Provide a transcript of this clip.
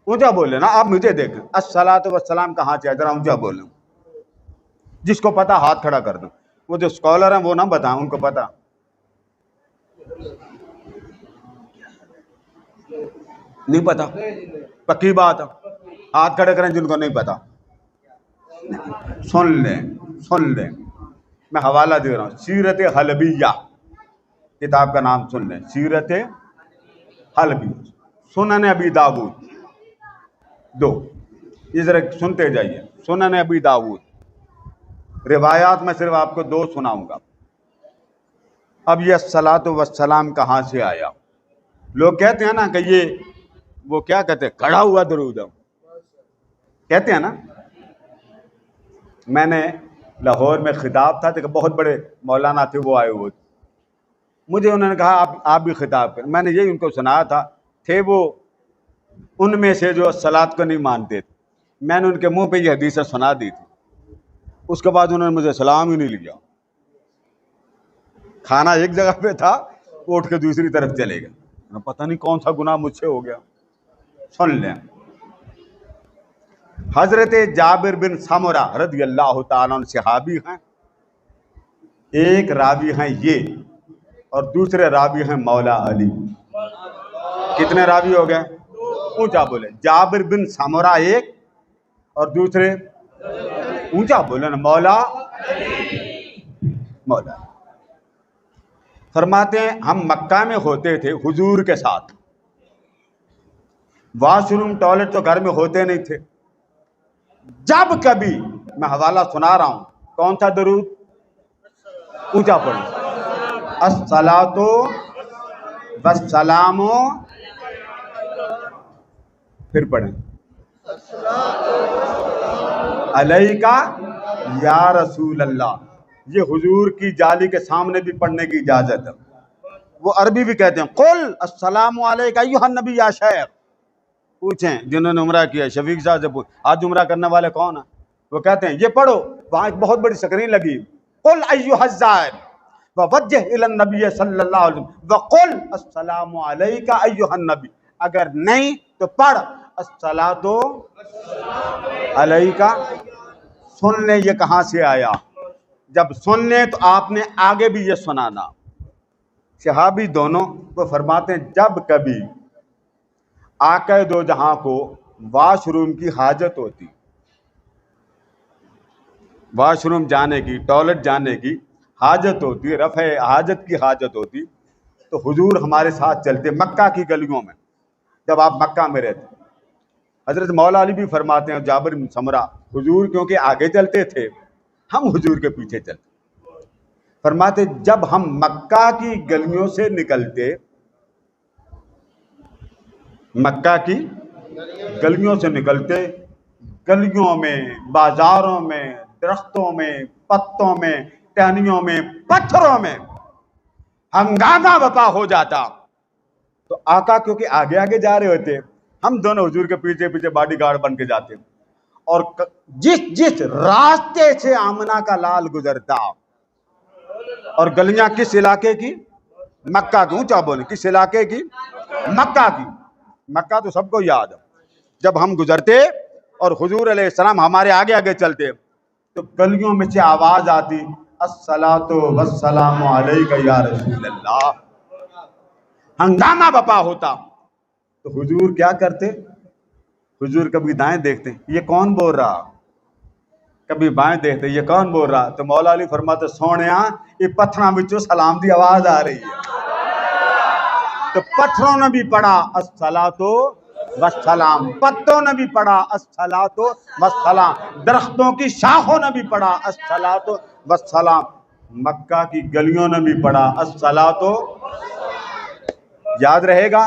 ऊंचा बोले ना, आप मुझे देखें। अस्सलातु वस्सलाम कहाँ से, जरा ऊंचा बोलें। जिसको पता हाथ खड़ा कर दो। वो जो स्कॉलर हैं वो ना बताएं, उनको पता नहीं, पता पक्की बात है। हाथ खड़े करें जिनको नहीं पता। सुन लें, मैं हवाला दे रहा हूँ, सीरत हलबिया किताब का नाम सुन लें, सीरत हलबी, सुनन अबी दाऊद 2, ये जरा सुनते जाइए। सुनन अबी दाऊद, रिवायात में सिर्फ आपको 2 सुनाऊंगा। अब ये अस्सलातु वस्सलाम कहाँ से आया? लोग कहते हैं ना कि ये वो क्या कहते हैं, खड़ा हुआ दरूद कहते हैं ना। मैंने लाहौर में खिताब था, तो बहुत बड़े मौलाना थे, वो आए हुए थे। मुझे उन्होंने कहा आप भी खिताब करें। मैंने यही उनको सुनाया था। थे वो उनमें से जो सलात को नहीं मानते थे। मैंने उनके मुंह पे ये हदीसें सुना दी थी। उसके बाद उन्होंने मुझे सलाम ही नहीं लिया। खाना एक जगह पे था, उठ के दूसरी तरफ चले गए। पता नहीं कौन सा गुनाह मुझसे हो गया। सुन लें, हजरत जाबिर बिन समुरा रज़ियल्लाहु ताला अन्हु सहाबी हैं। एक रावी हैं ये, और दूसरे रावी हैं मौला अली। कितने रावी हो गए? ऊंचा बोले, जाबिर बिन समुरा एक, और दूसरे ऊंचा बोले ना, मौला। फरमाते हैं हम मक्का में होते थे हुजूर के साथ। वॉशरूम टॉयलेट तो घर में होते नहीं थे। जब कभी, मैं हवाला सुना रहा हूं, कौन सा दरूद? ऊंचा पढ़े, अस्सलातु वस्सलामु, फिर पढ़ें अलैका या रसूल अल्लाह। ये हुजूर की जाली के सामने भी पढ़ने की इजाजत है। वो अरबी भी कहते हैं, कुल अस्सलामु अलैका अय्युहन नबी या शेख। पूछें जिन्होंने उम्रा किया, शफीक साहब से पूछ, आज उम्रा करने वाले कौन है? वो कहते हैं ये पढ़ो, वहां एक बहुत बड़ी स्क्रीन लगी, कुल अय्युहज़्ज़ाइर व वज्जह इलन नबी सल्लल्लाहु अलैहि वसल्लम व कुल अस्सलामु अलैका अय्युहन नबी। अगर नहीं तो पढ़ अस्सलातु अलैका। सुन ले ये कहां से आया। जब सुन ले तो आपने आगे भी ये सुनाना। सहाबी दोनों वो फरमाते हैं, जब कभी आका दो जहां को वॉशरूम की हाजत होती, वॉशरूम जाने की, टॉयलेट जाने की हाजत होती, रफ़े हाजत की हाजत होती, तो हुजूर हमारे साथ चलते मक्का की गलियों में। जब आप मक्का में रहते, हजरत मौला अली भी फरमाते हैं, जाबिर बिन समुरा, हुजूर क्योंकि आगे चलते थे, हम हुजूर के पीछे चलते। फरमाते जब हम मक्का की गलियों से निकलते, मक्का की गलियों से निकलते, गलियों में, बाजारों में, दरख्तों में, पत्तों में, टहनियों में, पत्थरों में हंगामा बपा हो जाता। तो आका क्योंकि आगे आगे जा रहे होते, हम दोनों हुजूर के पीछे पीछे बॉडीगार्ड बन के जाते। और जिस जिस रास्ते से आमना का लाल गुजरता, और गलियां किस इलाके की? मक्का की। ऊंचा बोले, किस इलाके की? मक्का की। मक्का तो सबको याद है। जब हम गुजरते और हुजूर अलैहिस्सलाम हमारे आगे आगे चलते, तो गलियों में से आवाज आती, अस्सलातु वस्सलामु अलैका या रसूल अल्लाह। हंगामा बपा होता। तो हुजूर क्या करते? हुजूर कभी दाएं देखते, ये कौन बोल रहा, कभी बाएं देखते, ये कौन बोल रहा। तो मौला अली फरमाते, सोनिया ये पत्थरों विचों सलाम की आवाज आ रही है। तो पत्थरों ने भी पढ़ा अस्सलातु वस्सलाम, पत्तों ने भी पढ़ा अस्सलातु वस्सलाम, दरख्तों की शाखों ने भी पढ़ा अस्सलातु वस्सलाम, मक्का की गलियों ने भी पढ़ा अस्सलातु। याद रहेगा।